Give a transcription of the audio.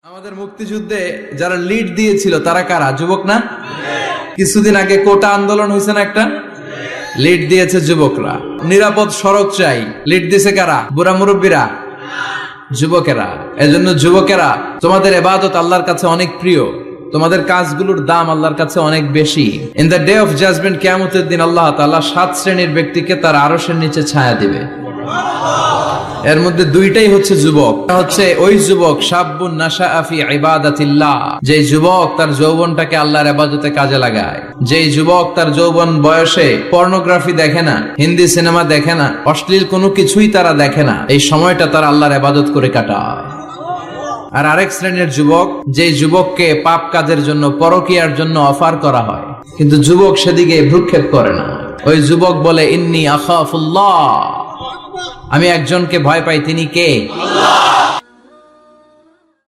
আমাদের মুক্তিযুদ্ধে যারা লিড দিয়েছিল তারা কারা? যুবক না? কিছুদিন আগে কোটা আন্দোলন হয়েছে না একটা? লিড দিয়েছে যুবকরা। নিরাপদ সড়ক চাই, লিড দিয়েছে কারা? বুড়া মুরব্বীরা? যুবকেরা। এজন্য যুবকেরা, তোমাদের ইবাদত আল্লাহর কাছে অনেক প্রিয়, তোমাদের কাজগুলোর দাম আল্লাহর কাছে অনেক বেশি। In the day of judgement, কিয়ামতের দিন আল্লাহ তাআলা 7 শ্রেণীর ব্যক্তিকে তার আরশের নিচে ছায়া দিবে। এর মধ্যে দুইটাই হচ্ছে যুবক। হচ্ছে ওই যুবক শাবুন নাশাআ ফি ইবাদাতিল্লাহ, যে যুবক তার যৌবনটাকে আল্লাহর ইবাদতে কাজে লাগায়, যে যুবক তার যৌবন বয়সে পর্নোগ্রাফি দেখে না, হিন্দি সিনেমা দেখে না, অশ্লীল কোনো কিছুই তারা দেখে না, এই সময়টা তারা আল্লাহর ইবাদত করে কাটায়। আর আরেক শ্রেণীর যুবক, যে যুবককে পাপ কাজের জন্য, পরকীয়ার জন্য অফার করা হয়, কিন্তু যুবক সেদিকে ভ্রুক্ষেপ করে না। ওই যুবক বলে ইন্নী আখাফুল্লাহ, আমি একজনকে ভয় পাই, তিনি কে? আল্লাহ।